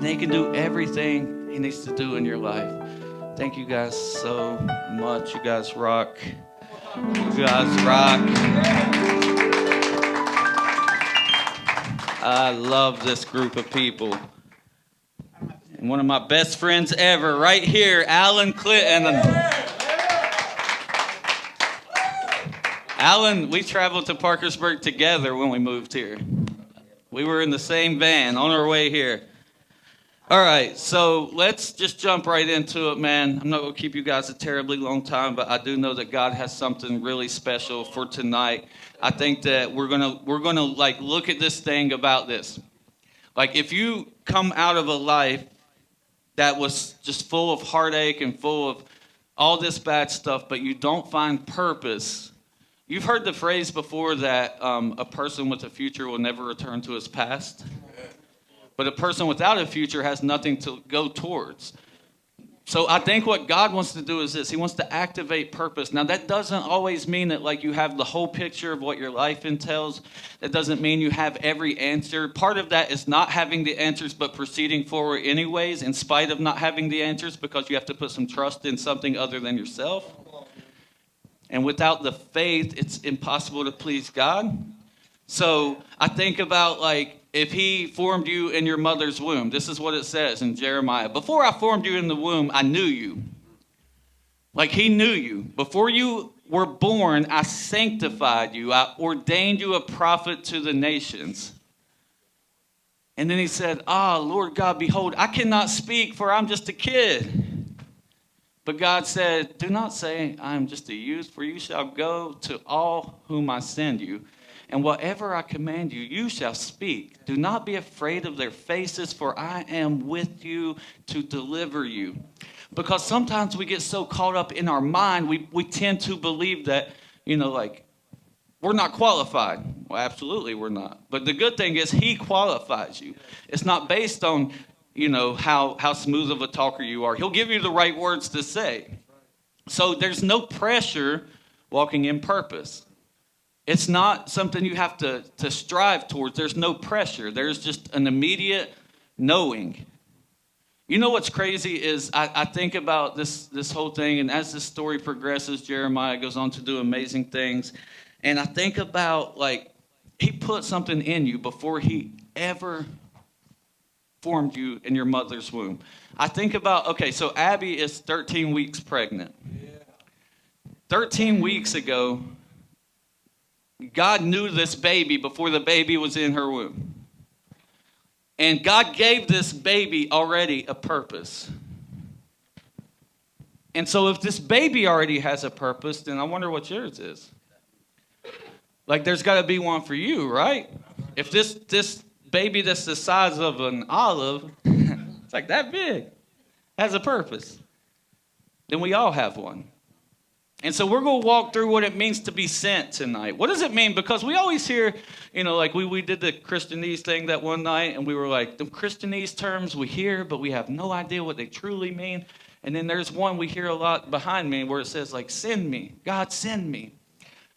and he can do everything he needs to do in your life. Thank you guys so much. You guys rock. You guys rock. I love this group of people. And one of my best friends ever, right here, Alan Clinton. Alan, we traveled to Parkersburg together when we moved here. We were in the same van on our way here. All right, so let's just jump right into it, man. I'm not going to keep you guys a terribly long time, but I do know that God has something really special for tonight. I think that we're gonna like look at this thing about this. Like, if you come out of a life that was just full of heartache and full of all this bad stuff, but you don't find purpose. You've heard the phrase before that a person with a future will never return to his past. But a person without a future has nothing to go towards. So I think what God wants to do is this. He wants to activate purpose. Now, that doesn't always mean that like you have the whole picture of what your life entails. That doesn't mean you have every answer. Part of that is not having the answers but proceeding forward anyways in spite of not having the answers, because you have to put some trust in something other than yourself. And without the faith, it's impossible to please God. So I think about like, if he formed you in your mother's womb, this is what it says in Jeremiah. Before I formed you in the womb, I knew you. Like, he knew you. Before you were born, I sanctified you. I ordained you a prophet to the nations. And then he said, Lord God, behold, I cannot speak, for I'm just a kid. But God said, do not say I am just a youth, for you shall go to all whom I send you. And whatever I command you, you shall speak. Do not be afraid of their faces, for I am with you to deliver you. Because sometimes we get so caught up in our mind, we tend to believe that, like, we're not qualified. Well, absolutely we're not. But the good thing is he qualifies you. It's not based on, how smooth of a talker you are. He'll give you the right words to say. So there's no pressure walking in purpose. It's not something you have to strive towards. There's no pressure. There's just an immediate knowing. You know what's crazy is I think about this whole thing, and as this story progresses, Jeremiah goes on to do amazing things. And I think about, like, he put something in you before he ever formed you in your mother's womb. I think about, okay, so Abby is 13 weeks pregnant. 13 weeks ago, God knew this baby before the baby was in her womb. And God gave this baby already a purpose. And so if this baby already has a purpose, then I wonder what yours is. Like, there's got to be one for you, right? If this baby that's the size of an olive, it's like that big, has a purpose, then we all have one. And so we're going to walk through what it means to be sent tonight. What does it mean? Because we always hear, like we did the Christianese thing that one night, and we were like, the Christianese terms we hear, but we have no idea what they truly mean. And then there's one we hear a lot behind me where it says, like, send me. God, send me.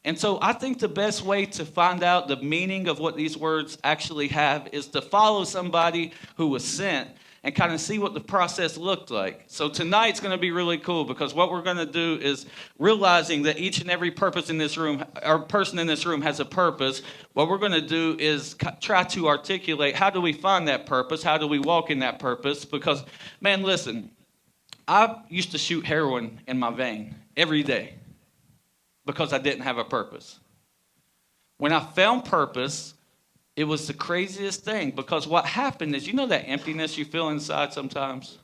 And so I think the best way to find out the meaning of what these words actually have is to follow somebody who was sent and kind of see what the process looked like. So tonight's going to be really cool, because what we're going to do is realizing that each and every purpose in this room, or person in this room, has a purpose. What we're going to do is try to articulate, how do we find that purpose? How do we walk in that purpose? Because, man, listen, I used to shoot heroin in my vein every day because I didn't have a purpose. When I found purpose, it was the craziest thing, because what happened is, that emptiness you feel inside sometimes?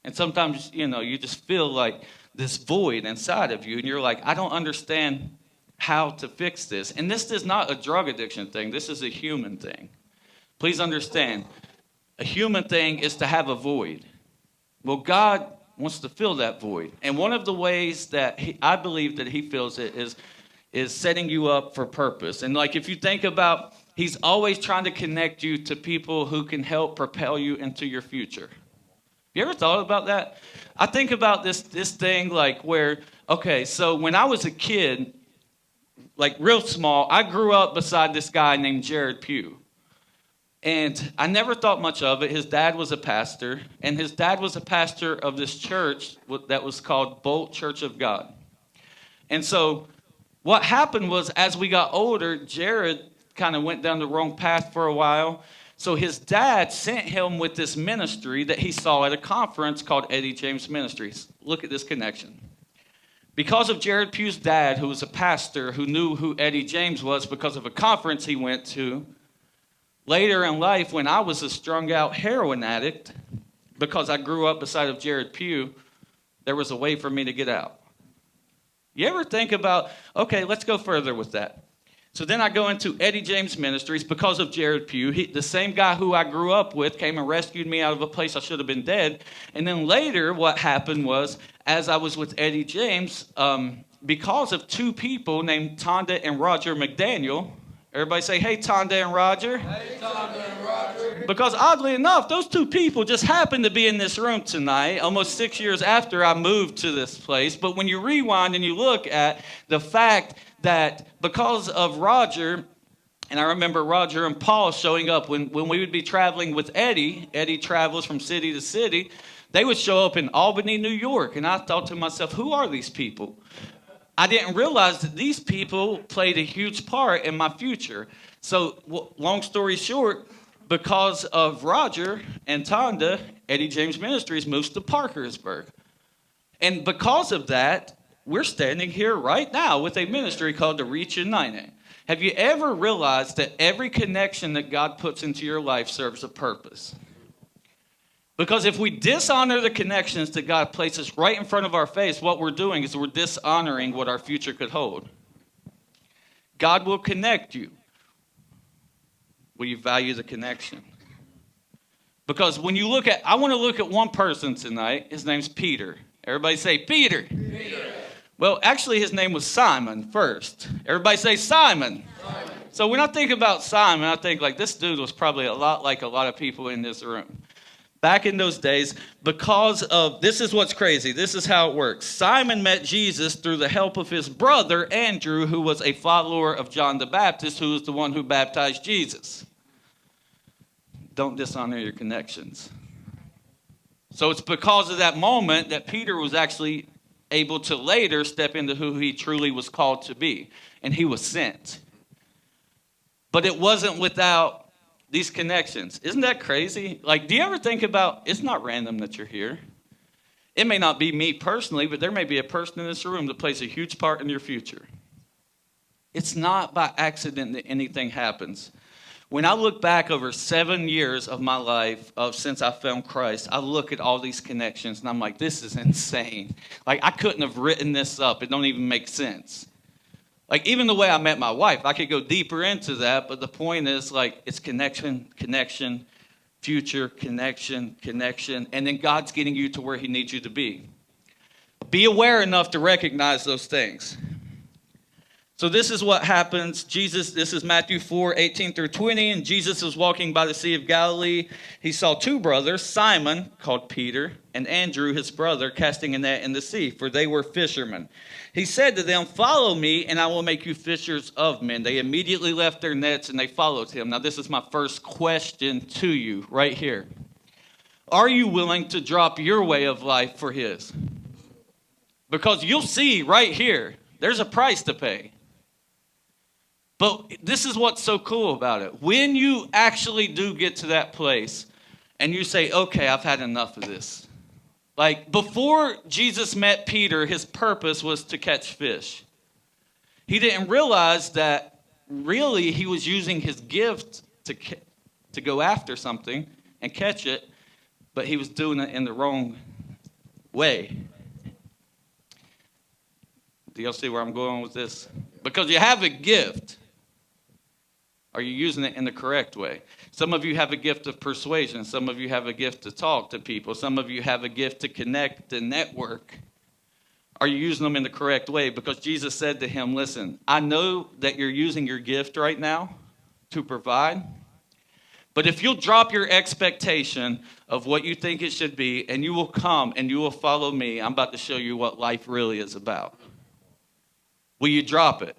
And sometimes, you just feel like this void inside of you, and you're like, I don't understand how to fix this. And this is not a drug addiction thing. This is a human thing. Please understand, a human thing is to have a void. Well, God wants to fill that void. And one of the ways that I believe that he fills it is setting you up for purpose. And like, if you think about, he's always trying to connect you to people who can help propel you into your future. You ever thought about that? I think about this thing like where, okay, so when I was a kid, like real small, I grew up beside this guy named Jared Pugh. And I never thought much of it. His dad was a pastor, and his dad was a pastor of this church that was called Bolt Church of God. And so what happened was, as we got older, Jared kind of went down the wrong path for a while. So his dad sent him with this ministry that he saw at a conference called Eddie James Ministries. Look at this connection. Because of Jared Pugh's dad, who was a pastor, who knew who Eddie James was because of a conference he went to, later in life, when I was a strung-out heroin addict, because I grew up beside of Jared Pugh, there was a way for me to get out. You ever think about, okay, let's go further with that. So then I go into Eddie James Ministries because of Jared Pugh. The same guy who I grew up with came and rescued me out of a place I should have been dead. And then later what happened was, as I was with Eddie James, because of two people named Tonda and Roger McDaniel, everybody say, hey, Tonda and Roger. Hey, Tonda and Roger. Because oddly enough, those two people just happened to be in this room tonight, almost 6 years after I moved to this place. But when you rewind and you look at the fact that because of Roger, and I remember Roger and Paul showing up when we would be traveling with Eddie. Eddie travels from city to city. They would show up in Albany, New York. And I thought to myself, who are these people? I didn't realize that these people played a huge part in my future. So long story short, because of Roger and Tonda, Eddie James Ministries moves to Parkersburg. And because of that, we're standing here right now with a ministry called the Reach United. Have you ever realized that every connection that God puts into your life serves a purpose? Because if we dishonor the connections that God places right in front of our face, what we're doing is we're dishonoring what our future could hold. God will connect you. Will you value the connection? Because when you look at, I want to look at one person tonight. His name's Peter. Everybody say Peter. Peter. Well, actually his name was Simon first. Everybody say Simon. Simon. So when I think about Simon, I think like this dude was probably a lot like a lot of people in this room. Back in those days, because of, this is what's crazy. This is how it works. Simon met Jesus through the help of his brother, Andrew, who was a follower of John the Baptist, who was the one who baptized Jesus. Don't dishonor your connections. So it's because of that moment that Peter was actually able to later step into who he truly was called to be. And he was sent. But it wasn't without these connections. Isn't that crazy? Like, do you ever think about, it's not random that you're here. It may not be me personally, but there may be a person in this room that plays a huge part in your future. It's not by accident that anything happens. When I look back over 7 years of my life since I found Christ, I look at all these connections and I'm like, this is insane. Like, I couldn't have written this up. It don't even make sense. Like, even the way I met my wife, I could go deeper into that, but the point is, like, it's connection, future, connection, and then God's getting you to where he needs you to be. Be aware enough to recognize those things. So this is what happens. This is Matthew 4:18 through 20, and Jesus was walking by the Sea of Galilee. He saw two brothers, Simon, called Peter, and Andrew, his brother, casting a net in the sea, for they were fishermen. He said to them, follow me, and I will make you fishers of men. They immediately left their nets, and they followed him. Now, this is my first question to you right here. Are you willing to drop your way of life for his? Because you'll see right here, there's a price to pay. But this is what's so cool about it. When you actually do get to that place and you say, okay, I've had enough of this. Like, before Jesus met Peter, his purpose was to catch fish. He didn't realize that really he was using his gift to go after something and catch it, but he was doing it in the wrong way. Do y'all see where I'm going with this? Because you have a gift. Are you using it in the correct way? Some of you have a gift of persuasion. Some of you have a gift to talk to people. Some of you have a gift to connect and network. Are you using them in the correct way? Because Jesus said to him, listen, I know that you're using your gift right now to provide. But if you'll drop your expectation of what you think it should be, and you will come and you will follow me, I'm about to show you what life really is about. Will you drop it?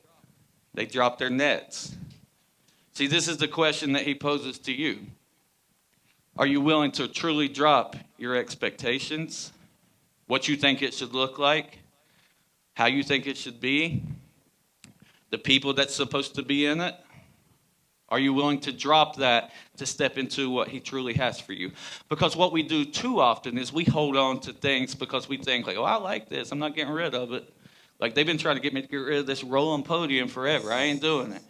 They dropped their nets. See, this is the question that he poses to you. Are you willing to truly drop your expectations? What you think it should look like? How you think it should be? The people that's supposed to be in it? Are you willing to drop that to step into what he truly has for you? Because what we do too often is we hold on to things because we think like, oh, I like this. I'm not getting rid of it. Like they've been trying to get me to get rid of this rolling podium forever. I ain't doing it.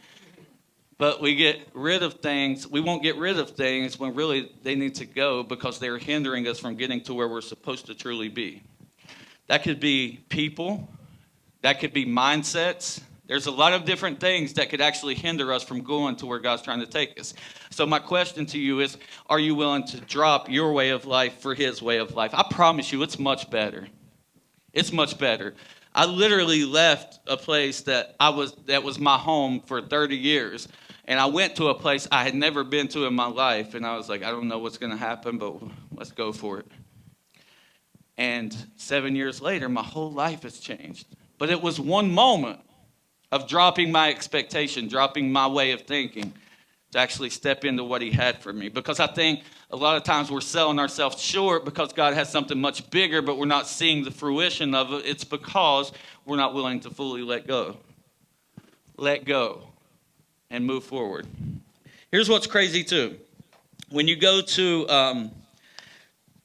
But we get rid of things. We won't get rid of things when really they need to go because they're hindering us from getting to where we're supposed to truly be. That could be people. That could be mindsets. There's a lot of different things that could actually hinder us from going to where God's trying to take us. So my question to you is, are you willing to drop your way of life for his way of life? I promise you, it's much better. It's much better. I literally left a place that was my home for 30 years. And I went to a place I had never been to in my life. And I was like, I don't know what's going to happen, but let's go for it. And 7 years later, my whole life has changed. But it was one moment of dropping my expectation, dropping my way of thinking to actually step into what he had for me. Because I think a lot of times we're selling ourselves short because God has something much bigger, but we're not seeing the fruition of it. It's because we're not willing to fully let go. Let go and move forward. Here's what's crazy too. When you go to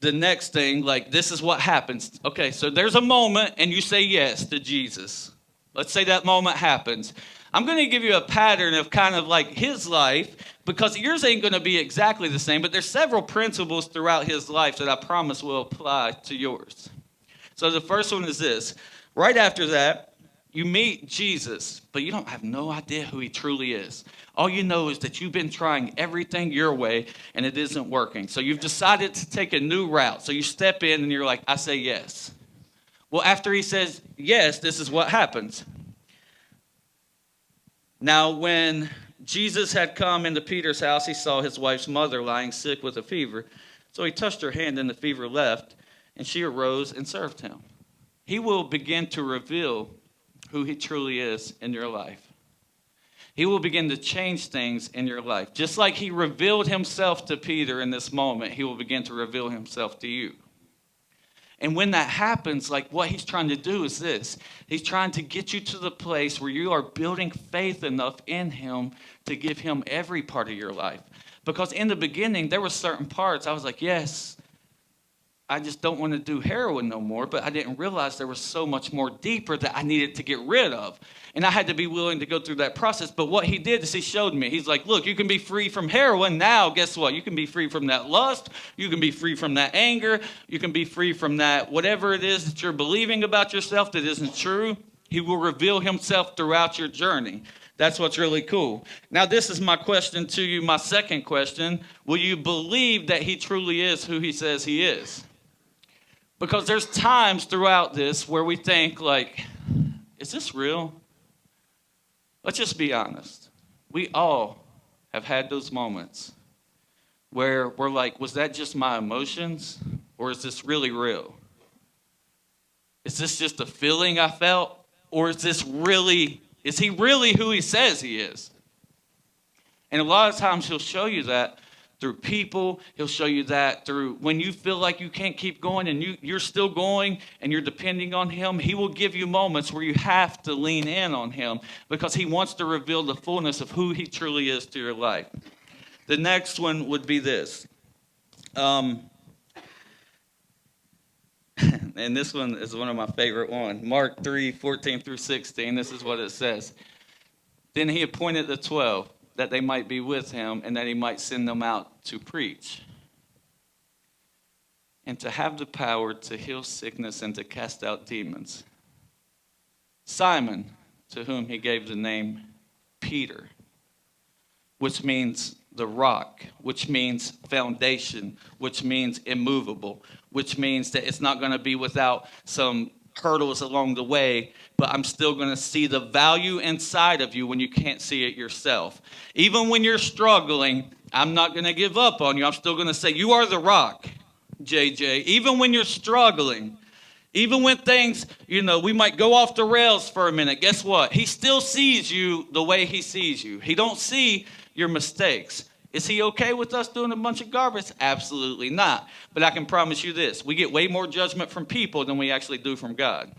the next thing, like this is what happens. Okay, so there's a moment and you say yes to Jesus. Let's say that moment happens. I'm going to give you a pattern of kind of like his life because yours ain't going to be exactly the same, but there's several principles throughout his life that I promise will apply to yours. So the first one is this. Right after that, you meet Jesus, but you don't have no idea who he truly is. All you know is that you've been trying everything your way and it isn't working. So you've decided to take a new route. So you step in and you're like, I say yes. Well, after he says yes, this is what happens. Now, when Jesus had come into Peter's house, he saw his wife's mother lying sick with a fever. So he touched her hand and the fever left, and she arose and served him. He will begin to reveal who he truly is in your life. He will begin to change things in your life. Just like he revealed himself to Peter in this moment, he will begin to reveal himself to you. And when that happens, like what he's trying to do is this. He's trying to get you to the place where you are building faith enough in him to give him every part of your life. Because in the beginning, there were certain parts I was like, yes, I just don't want to do heroin no more. But I didn't realize there was so much more deeper that I needed to get rid of. And I had to be willing to go through that process. But what he did is he showed me. He's like, look, you can be free from heroin. Now, guess what? You can be free from that lust. You can be free from that anger. You can be free from that whatever it is that you're believing about yourself that isn't true. He will reveal himself throughout your journey. That's what's really cool. Now, this is my question to you, my second question. Will you believe that he truly is who he says he is? Because there's times throughout this where we think like, is this real? Let's just be honest. We all have had those moments where we're like, was that just my emotions? Or is this really real? Is this just a feeling I felt? Or is he really who he says he is? And a lot of times he'll show you that through people. He'll show you that through when you feel like you can't keep going and you're still going and you're depending on him. He will give you moments where you have to lean in on him because he wants to reveal the fullness of who he truly is to your life. The next one would be this. And this one is one of my favorite ones. Mark 3:14-16. This is what it says. Then he appointed the 12 that they might be with him and that he might send them out to preach and to have the power to heal sickness and to cast out demons. Simon, to whom he gave the name Peter, which means the rock, which means foundation, which means immovable, which means that it's not going to be without some hurdles along the way, but I'm still going to see the value inside of you when you can't see it yourself. Even when you're struggling, I'm not going to give up on you. I'm still going to say, you are the rock, JJ. Even when you're struggling, even when things, we might go off the rails for a minute, guess what? He still sees you the way he sees you. He don't see your mistakes. Is he okay with us doing a bunch of garbage? Absolutely not. But I can promise you this. We get way more judgment from people than we actually do from God.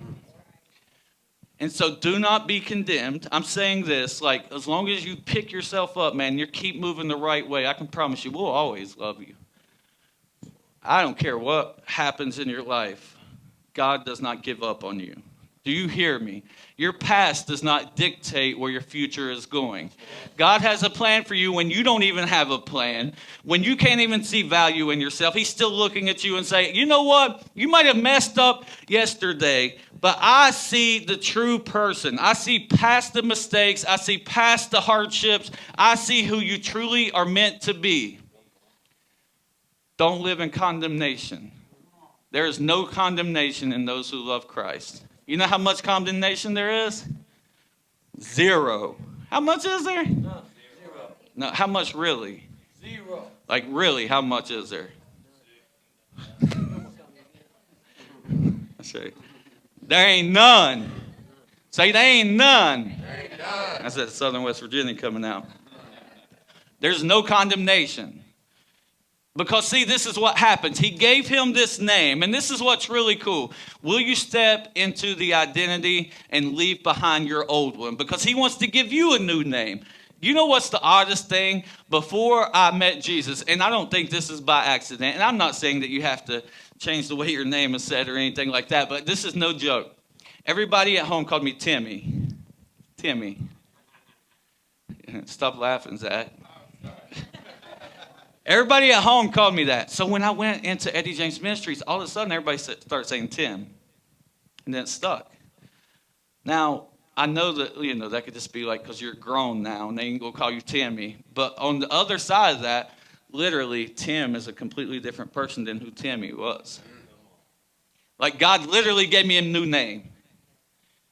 And so do not be condemned. I'm saying this, like, as long as you pick yourself up, man, you keep moving the right way, I can promise you we'll always love you. I don't care what happens in your life. God does not give up on you. Do you hear me? Your past does not dictate where your future is going. God has a plan for you when you don't even have a plan, when you can't even see value in yourself. He's still looking at you and saying, you know what? You might have messed up yesterday, but I see the true person. I see past the mistakes. I see past the hardships. I see who you truly are meant to be. Don't live in condemnation. There is no condemnation in those who love Christ. You know how much condemnation there is? 0. How much is there? No, 0. No, how much really? 0. Like really, how much is there? Say, there ain't none. Say, there ain't none. There ain't none. That's that Southern West Virginia coming out. There's no condemnation. Because, see, this is what happens. He gave him this name, and this is what's really cool. Will you step into the identity and leave behind your old one? Because he wants to give you a new name. You know what's the oddest thing? Before I met Jesus, and I don't think this is by accident, and I'm not saying that you have to change the way your name is said or anything like that, but this is no joke. Everybody at home called me Timmy. Timmy. Stop laughing, Zach. Everybody at home called me that. So when I went into Eddie James Ministries, all of a sudden everybody started saying Tim. And then it stuck. Now, I know that, that could just be like because you're grown now and they can go call you Timmy. But on the other side of that, literally, Tim is a completely different person than who Timmy was. Like God literally gave me a new name.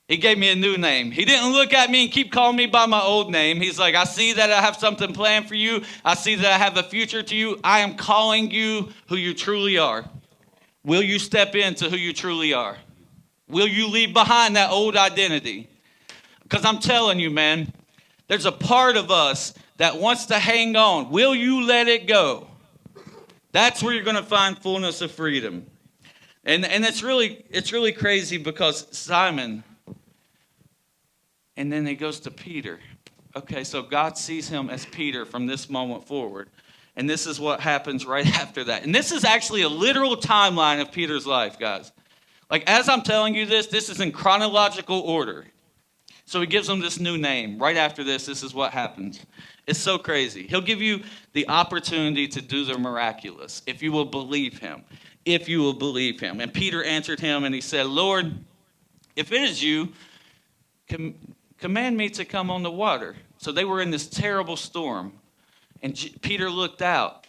He gave me a new name. He didn't look at me and keep calling me by my old name. He's like, I see that I have something planned for you. I see that I have a future to you. I am calling you who you truly are. Will you step into who you truly are? Will you leave behind that old identity? Because I'm telling you, man, there's a part of us that wants to hang on. Will you let it go? That's where you're going to find fullness of freedom. And it's really crazy because Simon... And then he goes to Peter. Okay, so God sees him as Peter from this moment forward. And this is what happens right after that. And this is actually a literal timeline of Peter's life, guys. Like, as I'm telling you this is in chronological order. So he gives him this new name. Right after this is what happens. It's so crazy. He'll give you the opportunity to do the miraculous if you will believe him. If you will believe him. And Peter answered him and he said, Lord, if it is you, command me to come on the water. So they were in this terrible storm. And Peter looked out.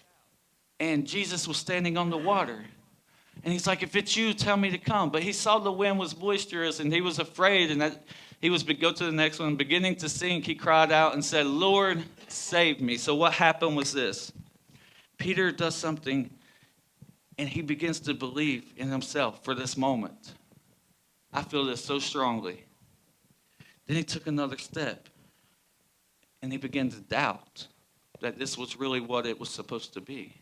And Jesus was standing on the water. And he's like, if it's you, tell me to come. But he saw the wind was boisterous. And he was afraid. And that he was, go to the next one. Beginning to sink, he cried out and said, Lord, save me. So what happened was this. Peter does something. And he begins to believe in himself for this moment. I feel this so strongly. Then he took another step, and he began to doubt that this was really what it was supposed to be.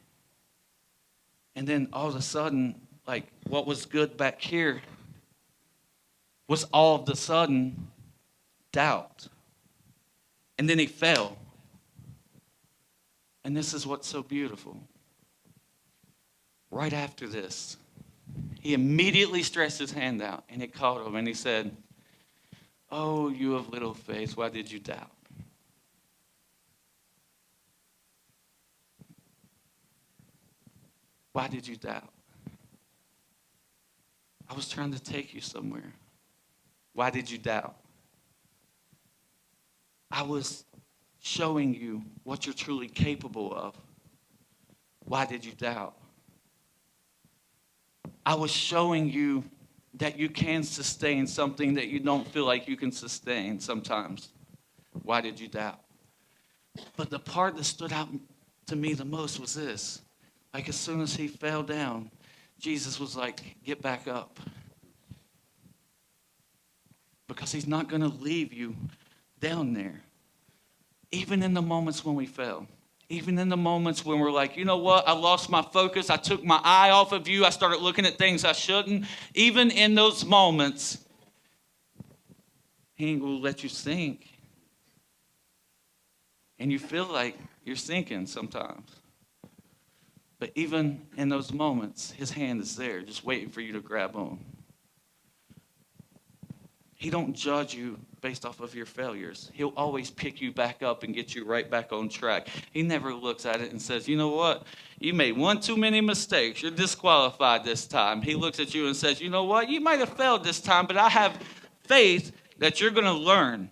And then all of a sudden, like what was good back here was all of a sudden doubt. And then he fell. And this is what's so beautiful. Right after this, he immediately stretched his hand out, and he called him, and he said, oh, you of little faith, why did you doubt? Why did you doubt? I was trying to take you somewhere. Why did you doubt? I was showing you what you're truly capable of. Why did you doubt? I was showing you that you can sustain something that you don't feel like you can sustain sometimes. Why did you doubt? But the part that stood out to me the most was this. Like as soon as he fell down, Jesus was like, get back up. Because he's not going to leave you down there. even in the moments when we fail. Even in the moments when we're like, you know what, I lost my focus, I took my eye off of you, I started looking at things I shouldn't. Even in those moments, he ain't gonna let you sink. And you feel like you're sinking sometimes. But even in those moments, his hand is there, just waiting for you to grab on. He don't judge you based off of your failures. He'll always pick you back up and get you right back on track. He never looks at it and says, you know what? You made one too many mistakes. You're disqualified this time. He looks at you and says, you know what? You might have failed this time, but I have faith that you're going to learn.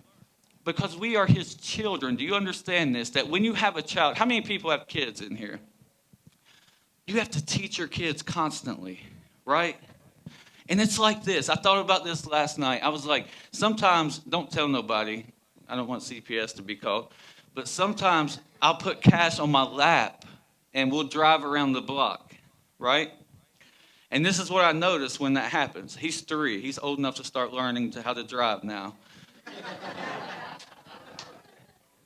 Because we are his children. Do you understand this? That when you have a child, how many people have kids in here? You have to teach your kids constantly, right? And it's like this. I thought about this last night. I was like, sometimes, don't tell nobody. I don't want CPS to be called. But sometimes I'll put Cash on my lap and we'll drive around the block, right? And this is what I notice when that happens. He's 3. He's old enough to start learning how to drive now.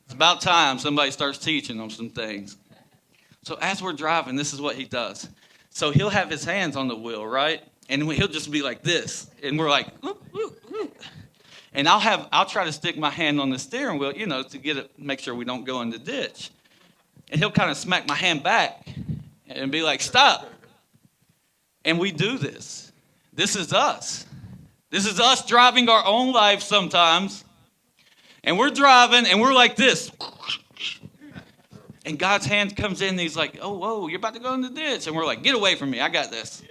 It's about time somebody starts teaching him some things. So as we're driving, this is what he does. So he'll have his hands on the wheel, right? And he'll just be like this. And we're like, whoop, whoop, whoop. And I'll try to stick my hand on the steering wheel, to make sure we don't go in the ditch. And he'll kind of smack my hand back and be like, stop. And we do this. This is us. This is us driving our own life sometimes. And we're driving and we're like this. And God's hand comes in and he's like, oh, whoa, you're about to go in the ditch. And we're like, get away from me. I got this.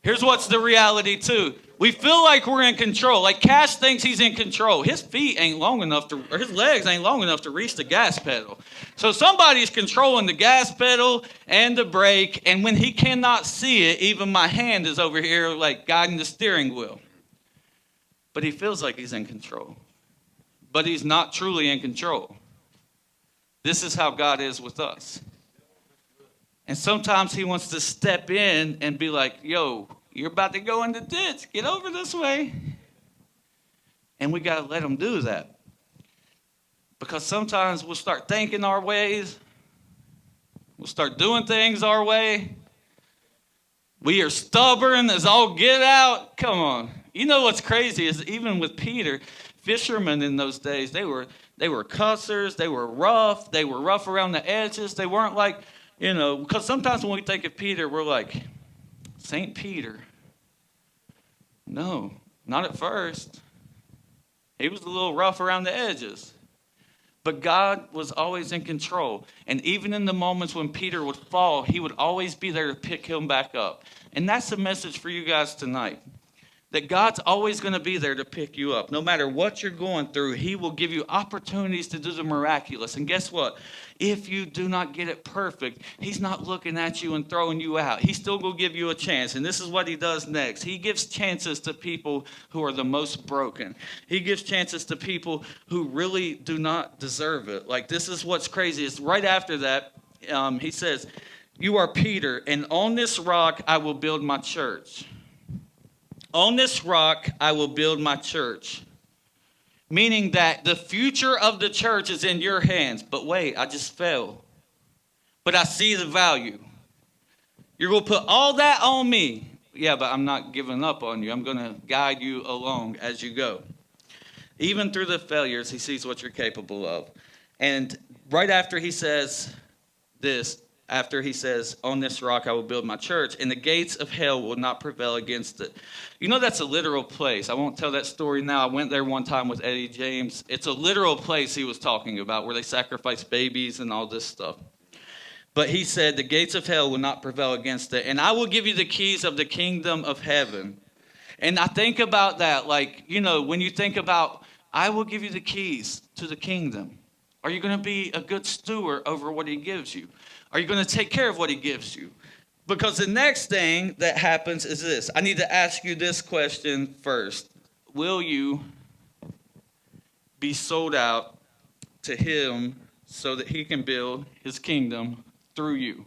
Here's what's the reality, too. We feel like we're in control. Like Cash thinks he's in control. His feet ain't long enough or his legs ain't long enough to reach the gas pedal. So somebody's controlling the gas pedal and the brake. And when he cannot see it, even my hand is over here like guiding the steering wheel. But he feels like he's in control. But he's not truly in control. This is how God is with us. And sometimes he wants to step in and be like, yo, you're about to go in the ditch. Get over this way. And we got to let him do that. Because sometimes we'll start thinking our ways. We'll start doing things our way. We are stubborn as all get out. Come on. You know what's crazy is even with Peter, fishermen in those days, they were cussers. They were rough. They were rough around the edges. They weren't like, because sometimes when we think of Peter, we're like, St. Peter. No, not at first. He was a little rough around the edges. But God was always in control. And even in the moments when Peter would fall, he would always be there to pick him back up. And that's the message for you guys tonight. That God's always going to be there to pick you up. No matter what you're going through, he will give you opportunities to do the miraculous. And guess what? If you do not get it perfect, he's not looking at you and throwing you out. He's still going to give you a chance. And this is what he does next. He gives chances to people who are the most broken. He gives chances to people who really do not deserve it. Like, this is what's crazy. It's right after that, he says, you are Peter, and on this rock I will build my church. On this rock, I will build my church. Meaning that the future of the church is in your hands. But wait, I just fell. But I see the value. You're going to put all that on me. Yeah, but I'm not giving up on you. I'm going to guide you along as you go. Even through the failures, he sees what you're capable of. And right after he says this, after he says, on this rock I will build my church, and the gates of hell will not prevail against it. You know that's a literal place. I won't tell that story now. I went there one time with Eddie James. It's a literal place he was talking about where they sacrifice babies and all this stuff. But he said, the gates of hell will not prevail against it, and I will give you the keys of the kingdom of heaven. And I think about that, like, when you think about, I will give you the keys to the kingdom. Are you going to be a good steward over what he gives you? Are you going to take care of what he gives you? Because the next thing that happens is this. I need to ask you this question first. Will you be sold out to him so that he can build his kingdom through you?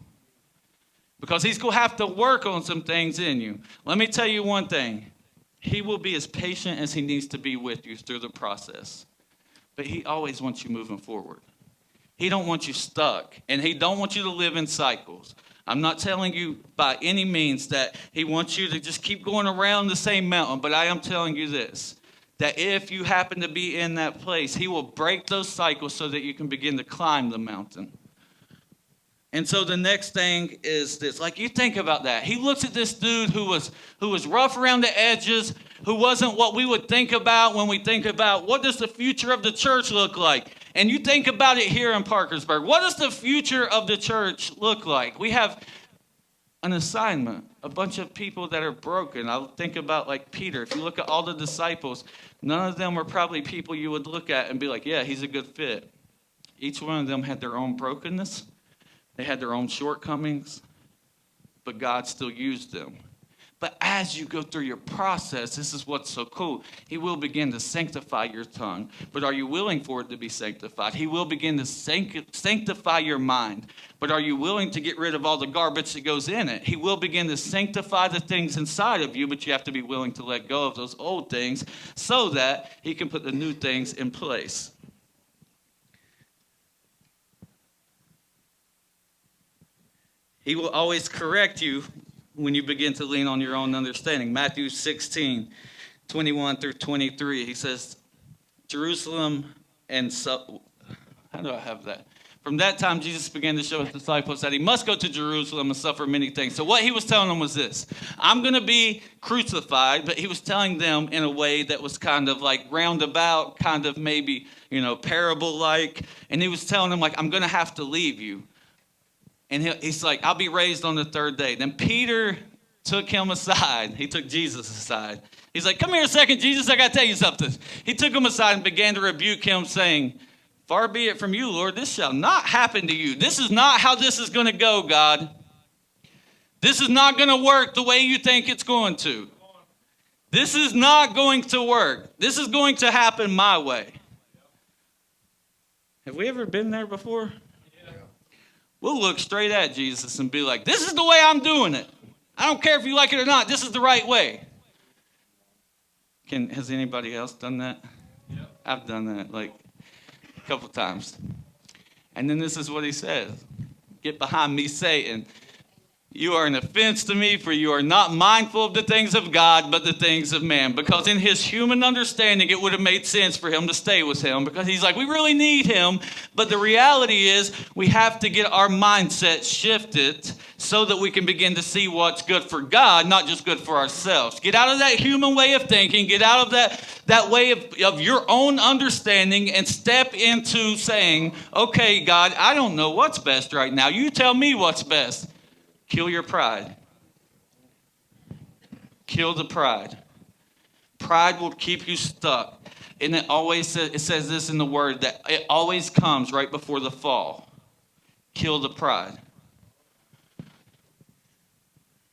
Because he's going to have to work on some things in you. Let me tell you one thing. He will be as patient as he needs to be with you through the process. But he always wants you moving forward. He don't want you stuck, and he don't want you to live in cycles. I'm not telling you by any means that he wants you to just keep going around the same mountain, but I am telling you this, that if you happen to be in that place, he will break those cycles so that you can begin to climb the mountain. And so the next thing is this. Like, you think about that. He looks at this dude who was rough around the edges, who wasn't what we would think about when we think about what does the future of the church look like. And you think about it here in Parkersburg. What does the future of the church look like? We have an assignment, a bunch of people that are broken. I'll think about like Peter. If you look at all the disciples, none of them were probably people you would look at and be like, yeah, he's a good fit. Each one of them had their own brokenness. They had their own shortcomings, but God still used them. But as you go through your process, this is what's so cool. He will begin to sanctify your tongue. But are you willing for it to be sanctified? He will begin to sanctify your mind. But are you willing to get rid of all the garbage that goes in it? He will begin to sanctify the things inside of you, but you have to be willing to let go of those old things so that he can put the new things in place. He will always correct you when you begin to lean on your own understanding. Matthew 16, 21 through 23, he says, Jerusalem and how do I have that? From that time, Jesus began to show his disciples that he must go to Jerusalem and suffer many things. So what he was telling them was this: I'm going to be crucified, but he was telling them in a way that was kind of like roundabout, kind of maybe, parable-like. And he was telling them, like, I'm going to have to leave you. And he's like, I'll be raised on the third day. Then Peter took him aside. He took Jesus aside. He's like, come here a second, Jesus, I got to tell you something. He took him aside and began to rebuke him, saying, far be it from you, Lord, this shall not happen to you. This is not how this is going to go, God. This is not going to work the way you think it's going to. This is not going to work. This is going to happen my way. Have we ever been there before? We'll look straight at Jesus and be like, this is the way I'm doing it. I don't care if you like it or not. This is the right way. Has anybody else done that? Yeah. I've done that like a couple times. And then this is what he says. Get behind me, Satan. You are an offense to me, for you are not mindful of the things of God, but the things of man. Because in his human understanding, it would have made sense for him to stay with him. Because he's like, we really need him. But the reality is, we have to get our mindset shifted so that we can begin to see what's good for God, not just good for ourselves. Get out of that human way of thinking. Get out of that way of your own understanding and step into saying, okay, God, I don't know what's best right now. You tell me what's best. Kill your pride. Kill the pride. Pride will keep you stuck. And it says this in the word, that it always comes right before the fall. Kill the pride.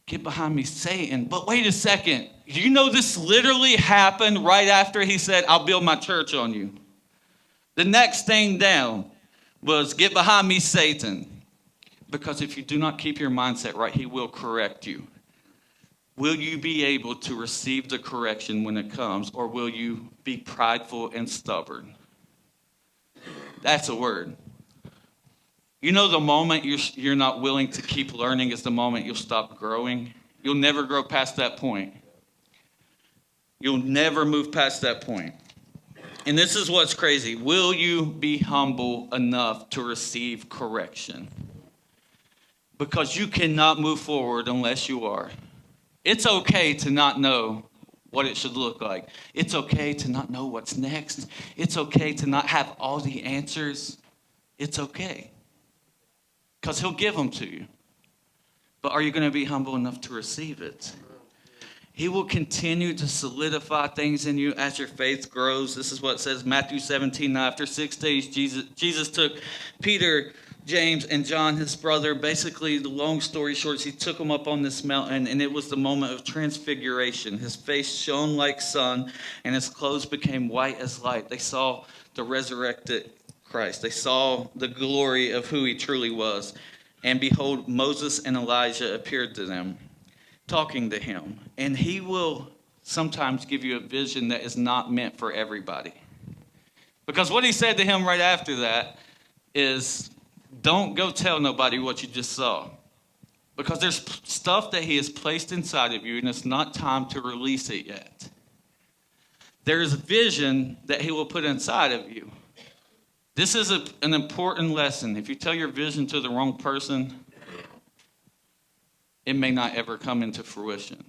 Get behind me, Satan. But wait a second. Do you know this literally happened right after he said, I'll build my church on you? The next thing down was, get behind me, Satan. Because if you do not keep your mindset right, he will correct you. Will you be able to receive the correction when it comes, or will you be prideful and stubborn? That's a word. You know, the moment you're not willing to keep learning is the moment you'll stop growing. You'll never grow past that point. You'll never move past that point. And this is what's crazy. Will you be humble enough to receive correction? Because you cannot move forward unless you are. It's okay to not know what it should look like. It's okay to not know what's next. It's okay to not have all the answers. It's okay. Because he'll give them to you. But are you going to be humble enough to receive it? He will continue to solidify things in you as your faith grows. This is what it says, Matthew 17. Now, after 6 days, Jesus took Peter, James, and John, his brother. Basically, the long story short is he took them up on this mountain, and it was the moment of transfiguration. His face shone like sun, and his clothes became white as light. They saw the resurrected Christ. They saw the glory of who he truly was. And behold, Moses and Elijah appeared to them, talking to him. And he will sometimes give you a vision that is not meant for everybody. Because what he said to him right after that, is don't go tell nobody what you just saw. Because there's stuff that he has placed inside of you, and it's not time to release it yet. There is vision that he will put inside of you. This is an important lesson. If you tell your vision to the wrong person, it may not ever come into fruition.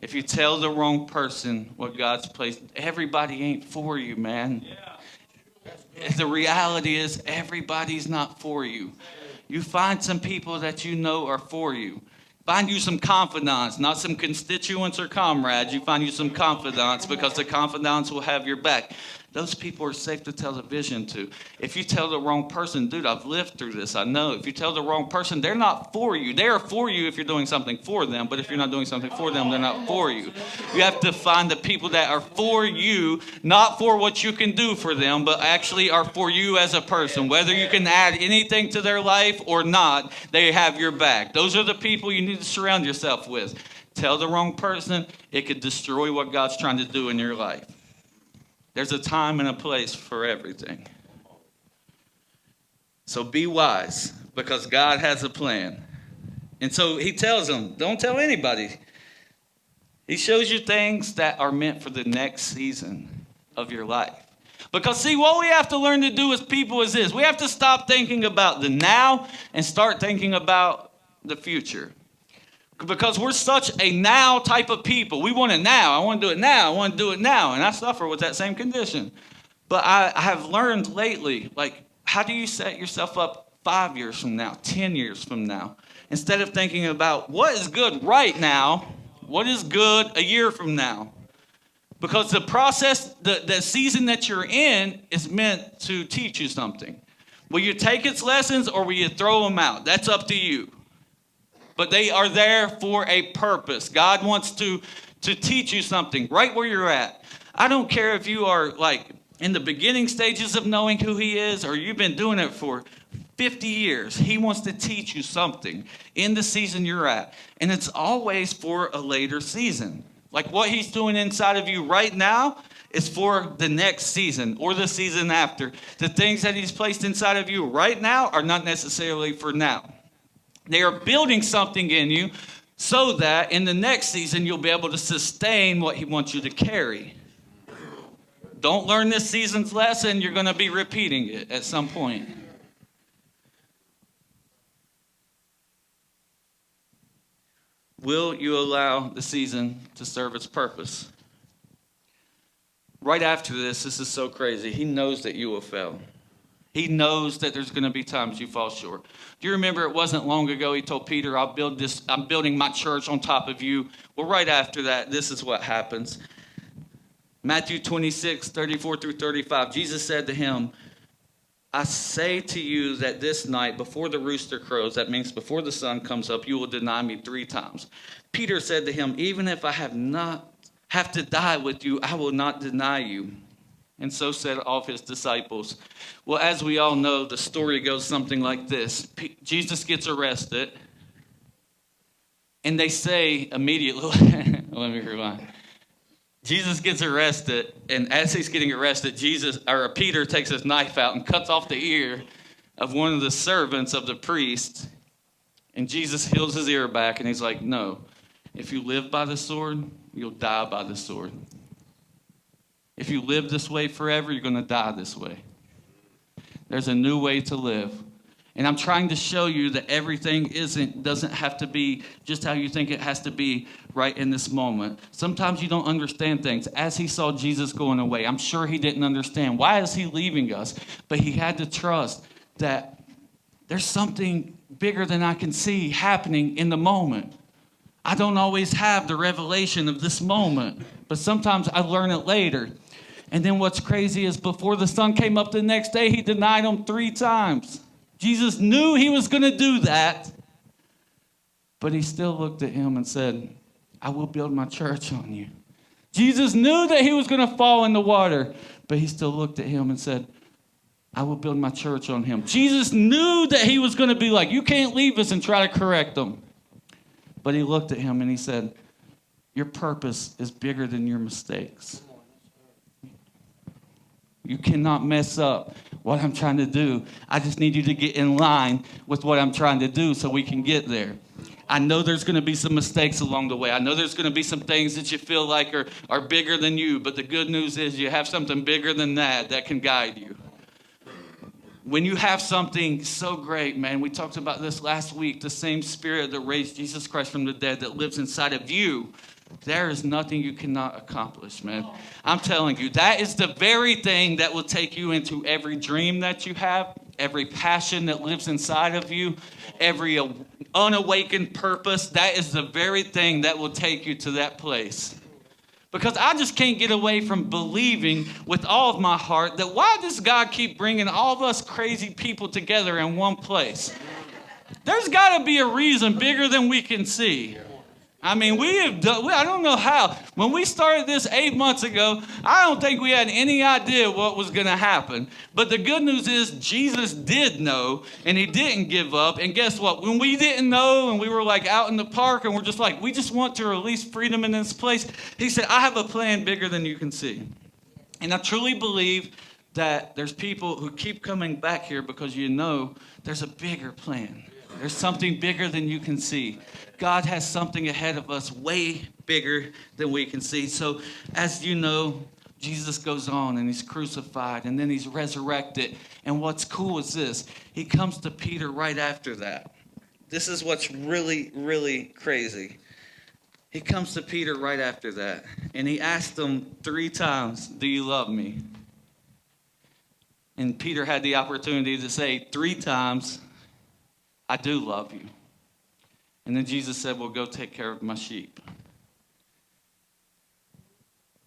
If you tell the wrong person what God's placed, everybody ain't for you, man. The reality is everybody's not for you. You find some people that you know are for you. Find you some confidants, not some constituents or comrades. You find you some confidants because the confidants will have your back. Those people are safe to tell the vision to. If you tell the wrong person, dude, I've lived through this, I know. If you tell the wrong person, they're not for you. They are for you if you're doing something for them, but if you're not doing something for them, they're not for you. You have to find the people that are for you, not for what you can do for them, but actually are for you as a person. Whether you can add anything to their life or not, they have your back. Those are the people you need to surround yourself with. Tell the wrong person, it could destroy what God's trying to do in your life. There's a time and a place for everything. So be wise, because God has a plan. And so he tells them, don't tell anybody. He shows you things that are meant for the next season of your life. Because see, what we have to learn to do as people is this. We have to stop thinking about the now and start thinking about the future. Because we're such a now type of people. We want it now. I want to do it now. I want to do it now. And I suffer with that same condition. But I have learned lately, like, how do you set yourself up 5 years from now, 10 years from now? Instead of thinking about what is good right now, what is good a year from now? Because the process, the season that you're in is meant to teach you something. Will you take its lessons or will you throw them out? That's up to you. But they are there for a purpose. God wants to teach you something right where you're at. I don't care if you are like in the beginning stages of knowing who he is or you've been doing it for 50 years. He wants to teach you something in the season you're at. And it's always for a later season. Like what he's doing inside of you right now is for the next season or the season after. The things that he's placed inside of you right now are not necessarily for now. They are building something in you so that in the next season you'll be able to sustain what he wants you to carry. Don't learn this season's lesson, you're going to be repeating it at some point. Will you allow the season to serve its purpose? Right after this is so crazy. He knows that you will fail. He knows that there's going to be times you fall short. Do you remember it wasn't long ago he told Peter, I'm building my church on top of you. Well, right after that, this is what happens. Matthew 26, 34 through 35, Jesus said to him, I say to you that this night before the rooster crows, that means before the sun comes up, you will deny me 3 times. Peter said to him, even if I have to die with you, I will not deny you. And so said all of his disciples. Well, as we all know, the story goes something like this. Jesus gets arrested. And they say immediately, let me rewind. Jesus gets arrested. And as he's getting arrested, Peter takes his knife out and cuts off the ear of one of the servants of the priest. And Jesus heals his ear back. And he's like, no, if you live by the sword, you'll die by the sword. If you live this way forever, you're going to die this way. There's a new way to live. And I'm trying to show you that everything doesn't have to be just how you think it has to be right in this moment. Sometimes you don't understand things. As he saw Jesus going away, I'm sure he didn't understand. Why is he leaving us? But he had to trust that there's something bigger than I can see happening in the moment. I don't always have the revelation of this moment, but sometimes I learn it later. And then what's crazy is before the sun came up the next day, he denied him 3 times. Jesus knew he was going to do that, but he still looked at him and said, I will build my church on you. Jesus knew that he was going to fall in the water, but he still looked at him and said, I will build my church on him. Jesus knew that he was going to be like, you can't leave us and try to correct them. But he looked at him and he said, your purpose is bigger than your mistakes. You cannot mess up what I'm trying to do. I just need you to get in line with what I'm trying to do so we can get there. I know there's going to be some mistakes along the way. I know there's going to be some things that you feel like are bigger than you, but the good news is you have something bigger than that can guide you. When you have something so great, man, we talked about this last week, the same Spirit that raised Jesus Christ from the dead that lives inside of you, there is nothing you cannot accomplish, man. I'm telling you, that is the very thing that will take you into every dream that you have, every passion that lives inside of you, every unawakened purpose. That is the very thing that will take you to that place. Because I just can't get away from believing with all of my heart that why does God keep bringing all of us crazy people together in one place? There's got to be a reason bigger than we can see. I mean, I don't know how. When we started this 8 months ago, I don't think we had any idea what was going to happen. But the good news is Jesus did know, and he didn't give up. And guess what? When we didn't know, and we were like out in the park, and we're just like, we just want to release freedom in this place, he said, I have a plan bigger than you can see. And I truly believe that there's people who keep coming back here because you know there's a bigger plan. There's something bigger than you can see. God has something ahead of us way bigger than we can see. So as you know, Jesus goes on and he's crucified and then he's resurrected. And what's cool is this. He comes to Peter right after that. This is what's really, really crazy. He comes to Peter right after that. And he asked him 3 times, do you love me? And Peter had the opportunity to say 3 times, I do love you. And then Jesus said, well, go take care of my sheep.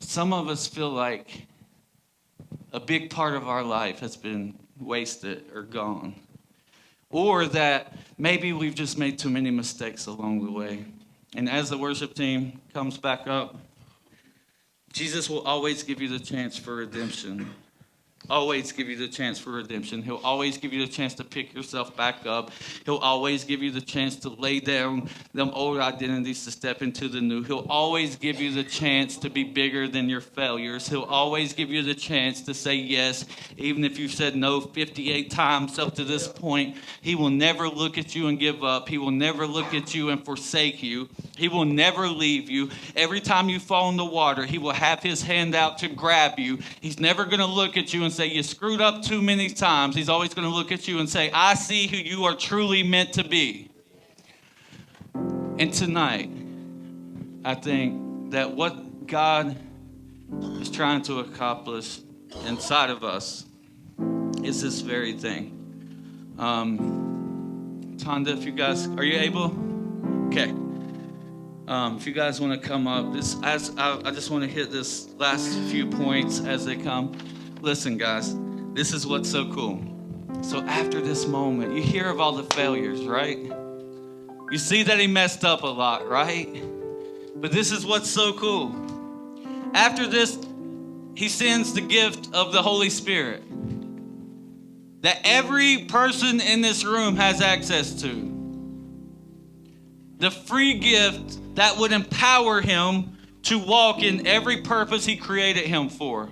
Some of us feel like a big part of our life has been wasted or gone. Or that maybe we've just made too many mistakes along the way. And as the worship team comes back up, Jesus will always give you the chance for redemption. Always give you the chance for redemption. He'll always give you the chance to pick yourself back up. He'll always give you the chance to lay down them old identities to step into the new. He'll always give you the chance to be bigger than your failures. He'll always give you the chance to say yes, even if you've said no 58 times up to this point. He will never look at you and give up. He will never look at you and forsake you. He will never leave you. Every time you fall in the water, he will have his hand out to grab you. He's never going to look at you and say, you screwed up too many times. He's always going to look at you and say, I see who you are truly meant to be. And tonight, I think that what God is trying to accomplish inside of us is this very thing. Tonda, if you guys, are you able? Okay. If you guys want to come up, I just want to hit this last few points as they come. Listen, guys, this is what's so cool. So after this moment, you hear of all the failures, right? You see that he messed up a lot, right? But this is what's so cool. After this, he sends the gift of the Holy Spirit that every person in this room has access to. The free gift that would empower him to walk in every purpose he created him for.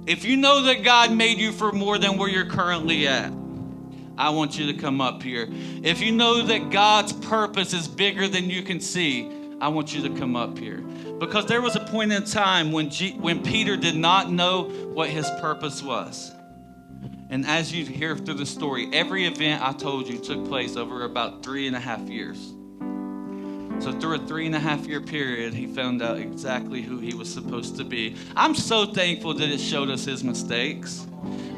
If you know that God made you for more than where you're currently at, I want you to come up here. If you know that God's purpose is bigger than you can see, I want you to come up here. Because there was a point in time when Peter did not know what his purpose was. And as you hear through the story, every event I told you took place over about 3.5 years. So through a 3.5 year period, he found out exactly who he was supposed to be. I'm so thankful that it showed us his mistakes.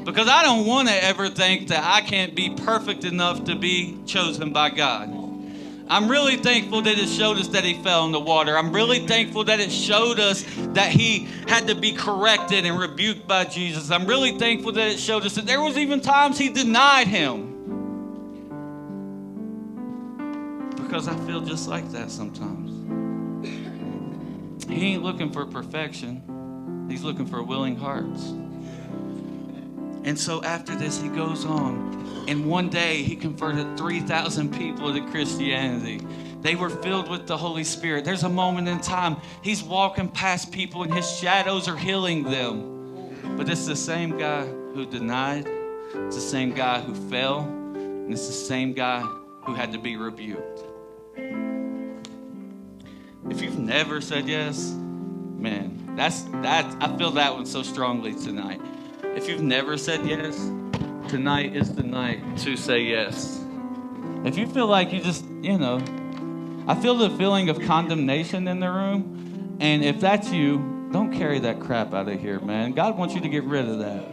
Because I don't want to ever think that I can't be perfect enough to be chosen by God. I'm really thankful that it showed us that he fell in the water. I'm really thankful that it showed us that he had to be corrected and rebuked by Jesus. I'm really thankful that it showed us that there was even times he denied him. Because I feel just like that sometimes. He ain't looking for perfection. He's looking for willing hearts. And so after this, he goes on. And one day, he converted 3,000 people to Christianity. They were filled with the Holy Spirit. There's a moment in time, he's walking past people and his shadows are healing them. But it's the same guy who denied. It's the same guy who fell. And it's the same guy who had to be rebuked. If you've never said yes, man, I feel that one so strongly tonight. If you've never said yes, tonight is the night to say yes. If you feel like you just, I feel the feeling of condemnation in the room. And if that's you, don't carry that crap out of here, man. God wants you to get rid of that.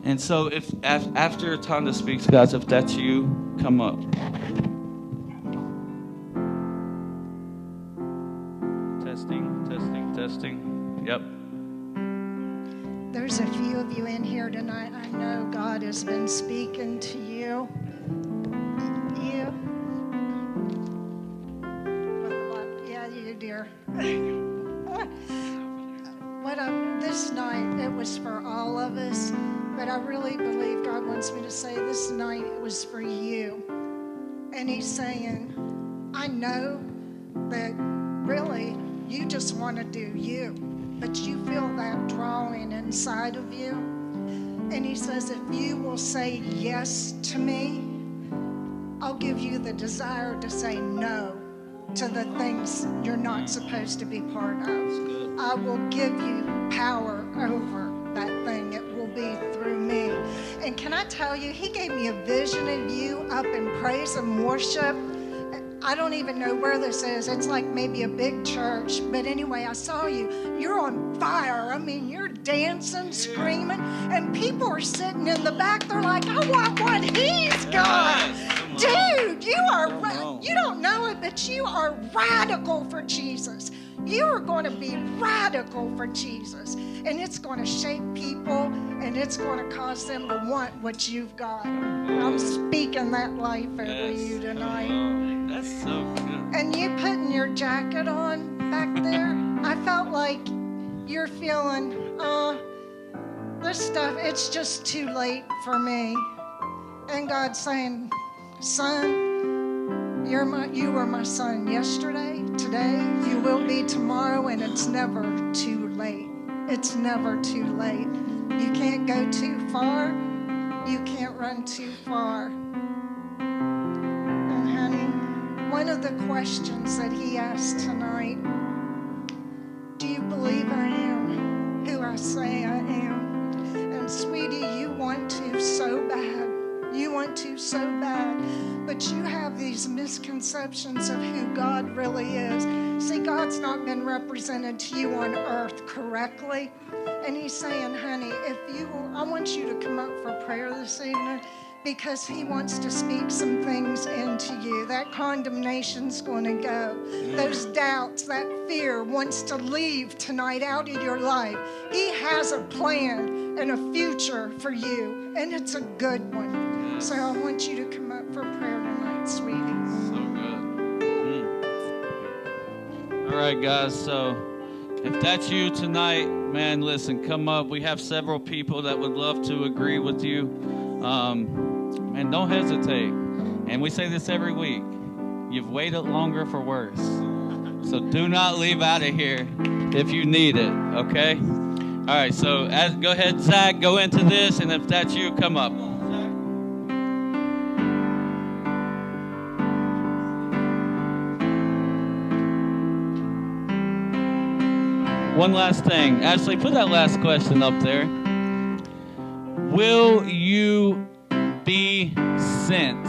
And so if after Tonda speaks, guys, if that's you, come up. Testing. Yep. There's a few of you in here tonight. I know God has been speaking to you. Yeah, you, dear. This night, it was for all of us, but I really believe God wants me to say this night it was for you. And He's saying, I know that really you just want to do you, but you feel that drawing inside of you. And He says, if you will say yes to me, I'll give you the desire to say no to the things you're not supposed to be part of. I will give you power over that thing. It will be through me. And can I tell you, He gave me a vision of you up in praise and worship. I don't even know where this is. It's like maybe a big church. But anyway, I saw you. You're on fire. I mean, you're dancing, screaming, and people are sitting in the back. They're like, I want what he's got. Dude, you don't know it, but you are radical for Jesus. You are going to be radical for Jesus. And it's going to shape people, and it's going to cause them to want what you've got. I'm speaking that life over you tonight. That's so good. And you putting your jacket on back there, I felt like you're feeling, this stuff, it's just too late for me. And God's saying, son, you were my son yesterday, today, you will be tomorrow, and it's never too late. It's never too late. You can't go too far. You can't run too far. And honey, one of the questions that He asked tonight, do you believe I am who I say I am? And sweetie, you want to so bad. You want to so bad, but you have these misconceptions of who God really is. See, God's not been represented to you on earth correctly. And He's saying, honey, I want you to come up for prayer this evening, because He wants to speak some things into you. That condemnation's going to go. Those doubts, that fear wants to leave tonight out of your life. He has a plan and a future for you, and it's a good one. So I want you to come up for prayer tonight, sweetie. So good. All right, guys. So if that's you tonight, man, listen, come up. We have several people that would love to agree with you. Man, don't hesitate. And we say this every week. You've waited longer for worse. So do not leave out of here if you need it, okay? All right, so go ahead, Zach, go into this, and if that's you, come up. One last thing. Ashley, put that last question up there. Will you be sent?